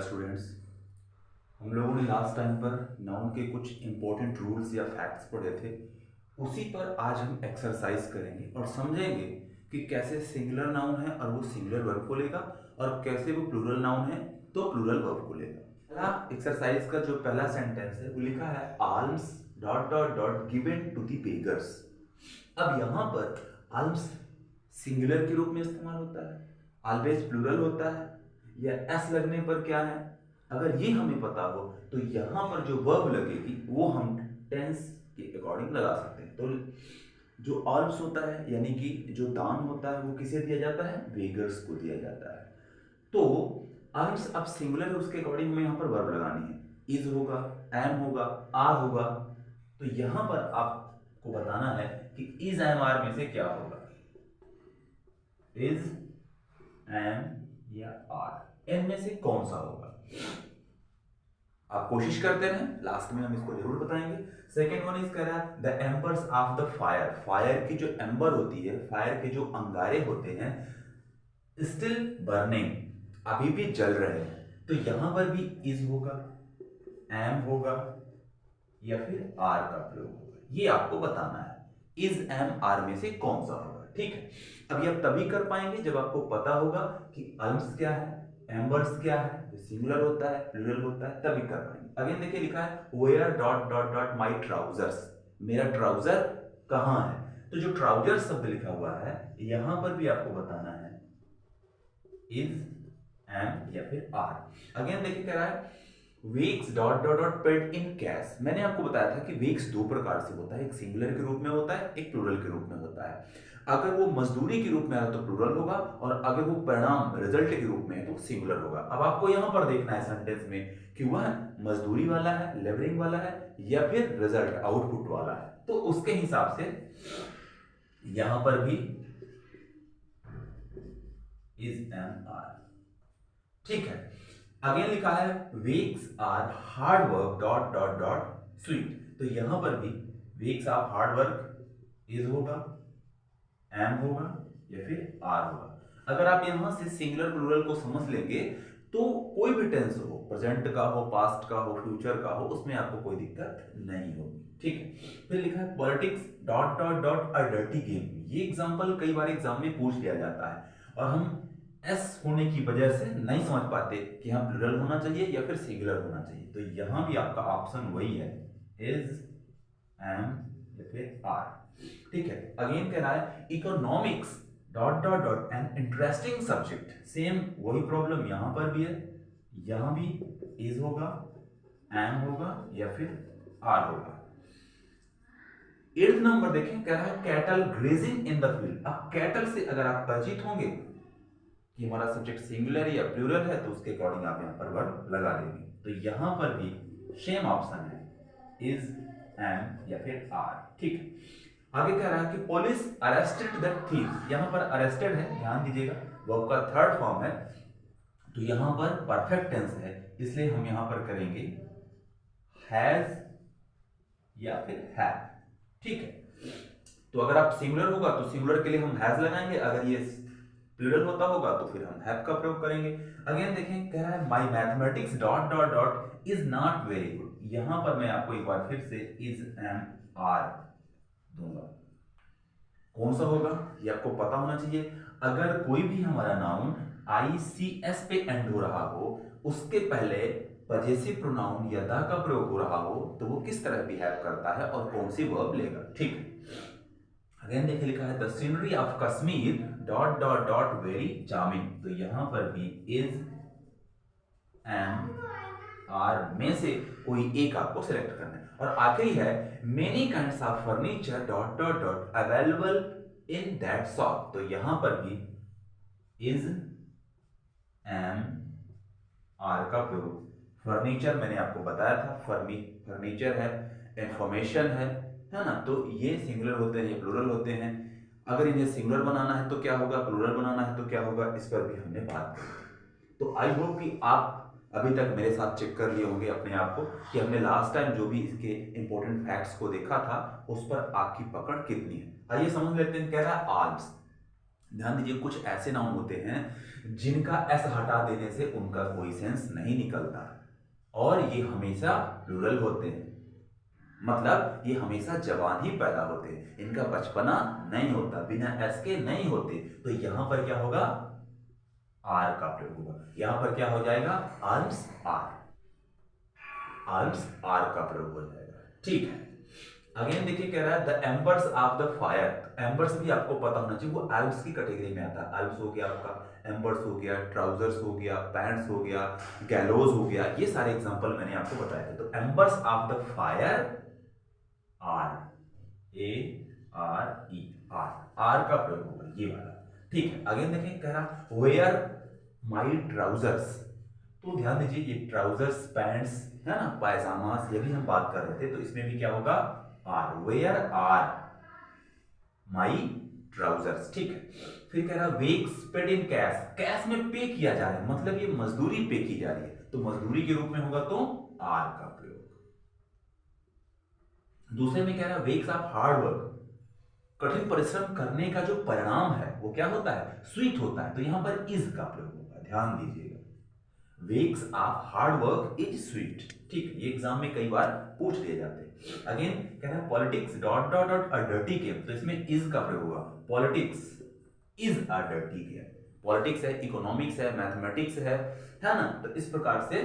Students, हम लोगों ने लास्ट टाइम पर नाउन के कुछ इंपॉर्टेंट रूल्स या फैक्ट्स पढ़े थे। उसी पर आज हम एक्सरसाइज करेंगे और समझेंगे कि कैसे सिंगुलर नाउन है और वो सिंगुलर वर्ब को लेगा और कैसे वो प्लूरल नाउन है तो प्लूरल वर्ब को लेगा। पहला एक्सरसाइज का जो पहला सेंटेंस है वो लिखा है alms dot dot dot given to the beggars. अब यहाँ पर आल्म्स सिंगुलर के रूप में इस्तेमाल होता है, ऑलवेज प्लूरल होता है या एस लगने पर क्या है, अगर ये हमें पता हो तो यहाँ पर जो वर्ब लगेगी वो हम टेंस के अकॉर्डिंग लगा सकते हैं। तो जो ऑल्स होता है यानी कि जो दान होता है वो किसे दिया जाता है, बेगर्स को दिया जाता है। तो आर्म्स अब सिंगुलर है, उसके अकॉर्डिंग हमें यहाँ पर वर्ब लगानी है। इज होगा, एम होगा, आर होगा। तो यहाँ पर आपको बताना है कि इज एम आर में से क्या होगा, इज एम या आर, इन में से कौन सा होगा। आप कोशिश करते रहें, लास्ट में हम इसको जरूर बताएंगे। सेकेंड वन इज कह रहा है the एम्बर्स of the fire. Fire की जो एम्बर होती है, फायर के जो अंगारे होते हैं, स्टिल बर्निंग, अभी भी जल रहे हैं। तो यहां पर भी इज होगा, एम होगा या फिर आर का प्रयोग होगा, ये आपको बताना है। इज एम आर में से कौन सा होगा, ठीक है। अभी आप तभी कर पाएंगे जब आपको पता होगा कि अल्म्स क्या है, एम्बर्स क्या है, जो सिंगुलर होता है प्लूरल होता है, तभी कर पाएंगे। अगेन देखिए लिखा है where dot dot dot my trousers, मेरा ट्राउजर कहां है। तो जो ट्राउजर शब्द लिखा हुआ है यहां पर भी आपको बताना है इज एम या फिर आर। अगेन देखिए कह रहा है weeks dot dot dot paid in cash. मैंने आपको बताया था कि वीक्स दो प्रकार से होता है, एक सिंगुलर के रूप में होता है, एक प्लूरल के रूप में होता है। अगर वो मजदूरी के रूप में आया तो प्लूरल होगा, और अगर वो परिणाम रिजल्ट के रूप में है तो सिंगुलर होगा। अब आपको यहां पर देखना है सेंटेंस में कि वह मजदूरी वाला है, लेबरिंग वाला है या फिर रिजल्ट आउटपुट वाला है। तो उसके हिसाब से यहां पर भी इज एम आर, ठीक है। अगेन लिखा है wages are hard work dot dot dot sweet. तो यहां पर भी wages of hard work is होगा, एम होगा या फिर आर होगा। अगर आप यहां से सिंगुलर प्लूरल को समझ लेंगे तो कोई भी टेंस हो, प्रेजेंट का हो, पास्ट का हो, फ्यूचर का हो, उसमें आपको कोई दिक्कत नहीं होगी, ठीक है। फिर लिखा है politics dot dot dot a dirty game. ये एग्जांपल कई बार एग्जाम में पूछ लिया जाता है और हम एस होने की वजह से नहीं समझ पाते कि यहाँ प्लूरल होना चाहिए या फिर सिंगुलर होना चाहिए। तो यहां भी आपका ऑप्शन वही है, इज एम या फिर आर, ठीक है। अगेन कह रहा है economics dot dot dot an interesting subject. Same वही प्रॉब्लम यहां पर भी है, यहां भी इज होगा, एम होगा या फिर आर होगा। 8th नंबर देखें, कह रहा है cattle grazing in the field. अब कैटल से अगर आप परिचित होंगे कि हमारा सब्जेक्ट सिंगुलर है या प्लूरल है तो उसके अकॉर्डिंग आप यहां पर वर्ब लगा देंगे। तो यहां पर भी सेम ऑप्शन है, इज एम या फिर आर, ठीक है। आगे कह रहा है कि पुलिस अरेस्टेड द थीव। यहां पर अरेस्टेड है, ध्यान दीजिएगा, वर्ब का थर्ड फॉर्म है, तो यहां पर परफेक्ट टेंस है, इसलिए हम यहां पर करेंगे हैज या फिर हैव, ठीक है। तो अगर आप सिंगुलर होगा तो सिंगुलर के लिए हम हैज लगाएंगे, अगर ये प्लूरल होता होगा तो फिर हम हैव का प्रयोग करेंगे। अगेन देखें, कह रहा है my mathematics dot dot dot is not very good. यहां पर मैं आपको एक बार फिर से इज एम आर दूंगा, कौन सा होगा ये आपको पता होना चाहिए। अगर कोई भी हमारा नाउन ICS पे एंड हो रहा हो, उसके पहले पजेसिव प्रोनाउन या द का प्रयोग हो रहा हो, तो वो किस तरह बिहेव करता है और कौन सी वर्ब लेगा, ठीक है। अगेन देखिए लिखा है the scenery of Kashmir dot dot dot very charming. तो यहां पर भी इज एम आर में से कोई एक आपको सिलेक्ट करना है। और आखिरी है many kinds of furniture dot dot dot available in that shop. तो यहां पर भी इज एम आर का प्रयोग। फर्नीचर मैंने आपको बताया था, फर्नीचर है, इंफॉर्मेशन है ना। तो ये सिंगुलर होते हैं, ये प्लूरल होते हैं। अगर इन्हें सिंगुलर बनाना है तो क्या होगा, प्लूरल बनाना है तो क्या होगा, इस पर भी हमने बात की। तो आई होप कि आप अभी तक मेरे साथ चेक कर लिए होंगे अपने आप को कि हमने लास्ट टाइम जो भी इसके इंपॉर्टेंट फैक्ट्स को देखा था उस पर आपकी पकड़ कितनी है। आइए समझ लेते हैं। कह रहा है आर्म्स, ध्यान दीजिए, कुछ ऐसे नाउन होते हैं जिनका एस हटा देने से उनका कोई सेंस नहीं निकलता, और ये हमेशा प्लूरल होते हैं, मतलब ये हमेशा जवान ही पैदा होते हैं, इनका बचपना नहीं होता, बिना एस के नहीं होते। तो यहां पर क्या होगा, आर का प्रयोग होगा। यहां पर क्या हो जाएगा, आर्म्स आर, आर्म्स आर का प्रयोग हो जाएगा। ठीक है, अगेन देखिए कह रहा है द एम्बर्स ऑफ द फायर। एम्बर्स भी आपको पता होना चाहिए, वो एल्ब्स की कैटेगरी में आता है। एल्ब्स हो गया आपका, एम्बर्स हो गया, ट्राउजर्स हो गया, पैंट्स हो गया, गैलोज हो गया, ये सारे एग्जांपल मैंने आपको बताए थे। तो embers of the fire are, A R E, are, are का प्रयोग होगा ये वाला। ठीक है, अगेन देखिए कह रहा वेयर माई ट्राउजर्स। तो ध्यान दीजिए ये ट्राउजर्स, पैंट्स है ना, पायजामास, ये भी हम बात कर रहे थे, तो इसमें भी क्या होगा, are, where are my trousers. ठीक है, फिर कह रहा wages paid in cash, cash में पे किया जा रहा है, मतलब ये मजदूरी पे की जा रही है, तो मजदूरी के रूप में होगा तो आर का प्रयोग। दूसरे में कह रहा वेक्स ऑफ हार्ड वर्क, कठिन परिश्रम करने का जो परिणाम है वो क्या होता है, स्वीट होता है, तो यहां पर इज का प्रयोग होगा। ध्यान दीजिएगा, wages of hard work is sweet. ठीक है, ये एग्जाम में कई बार पूछ लिए जाते हैं। अगेन कह रहा है politics dot dot dot a dirty game, तो इसमें इज का प्रयोग होगा। Politics is a dirty game, politics है, इकोनॉमिक्स है, मैथमेटिक्स है ना, तो इस प्रकार से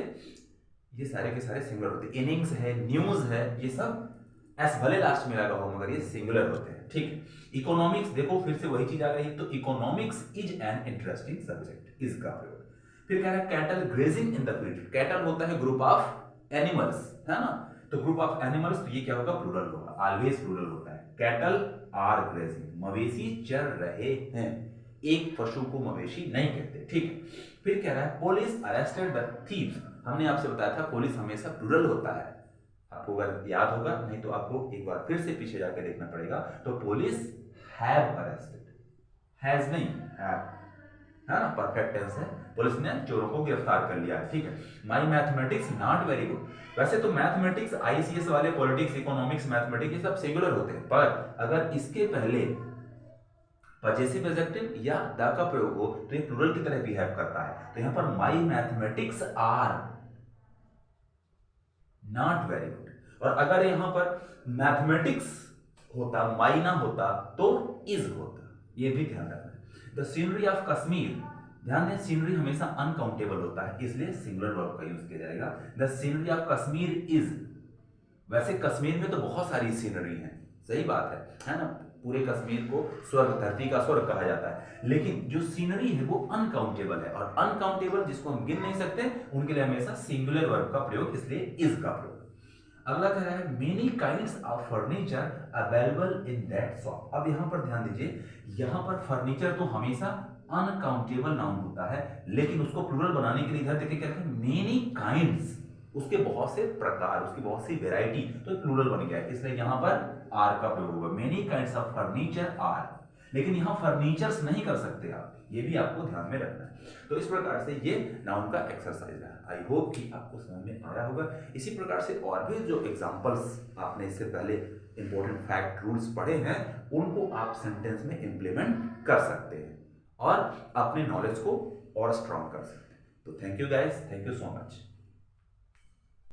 ये सारे के सारे सिंगुलर होते हैं। इनिंग्स है, न्यूज है, ये सब एस भले लास्ट में लगा हो मगर ये सिंगुलर होते हैं। ठीक है, इकोनॉमिक्स देखो फिर से वही चीज आ गई, तो economics is an interesting subject, is का प्रयोग। फिर कह रहा है cattle grazing in the field, cattle होता है ग्रुप ऑफ एनिमल्स, है ना, तो ग्रुप ऑफ एनिमल्स, तो ये क्या होगा, प्लूरल होगा, ऑलवेज प्लूरल होता है। कैटल आर ग्रेजिंग, मवेशी चर रहे हैं, एक पशु को मवेशी नहीं कहते। ठीक है, फिर कह रहा है पुलिस अरेस्टेड द थीव्स, हमने आपसे बताया था पुलिस हमेशा प्लूरल होता है, आपको अगर याद होगा, नहीं तो आपको एक बार फिर से पीछे जाके देखना पड़ेगा। तो पुलिस हैव अरेस्टेड, हैज नहीं, हैव, है ना, परफेक्ट टेंस है, पुलिस ने चोरों को गिरफ्तार कर लिया है। ठीक है, माई मैथमेटिक्स नॉट वेरी गुड, वैसे तो मैथमेटिक्स आईसीएस वाले पॉलिटिक्स, इकोनॉमिक्स, मैथमेटिक्स ये सब सिंगुलर होते हैं, पर अगर इसके पहले पजेसिव एडजेक्टिव या द का प्रयोग हो तो ये प्लूरल की तरह बिहेव करता है। तो यहां पर my mathematics are not very good, और अगर यहां पर मैथमेटिक्स होता, माई ना होता, तो इज होता, ये भी ध्यान रखना। द सीनरी ऑफ कश्मीर, ध्यान दें सीनरी हमेशा अनकाउंटेबल होता है, इसलिए सिंगुलर वर्ब का यूज किया जाएगा। The scenery of Kashmir is, वैसे कश्मीर में तो बहुत सारी सीनरी है, सही बात है ना, पूरे कश्मीर को स्वर्ग, धरती का स्वर्ग कहा जाता है, लेकिन जो सीनरी है वो अनकाउंटेबल है, और अनकाउंटेबल जिसको हम गिन नहीं सकते उनके लिए हमेशा सिंगुलर वर्ब का प्रयोग, इसलिए इज का प्रयोग। अगला कह रहा है many kinds of furniture available in that shop. अब यहां पर ध्यान दीजिए, यहां पर फर्नीचर तो हमेशा अनकाउंटेबल नाउन होता है, लेकिन उसको प्लूरल बनाने के लिए इधर देखिए क्या है, मेनी काइंड्स, उसके बहुत से प्रकार, उसकी बहुत सी वेराइटी, तो प्लूरल बन गया है, इसलिए यहां पर आर का प्रयोग होगा। Many kinds of furniture are, लेकिन यहां फर्नीचर्स नहीं कर सकते आप, ये भी आपको ध्यान में रखना है। तो इस प्रकार से ये नाउन का एक्सरसाइज है, आई होप कि आपको समझ में आया होगा। इसी प्रकार से और भी जो एग्जांपल्स आपने इससे पहले इंपॉर्टेंट फैक्ट रूल्स पढ़े हैं, उनको आप सेंटेंस में इंप्लीमेंट कर सकते हैं और अपने नॉलेज को और स्ट्रांग कर सकते हैं। तो thank you guys, thank you so much.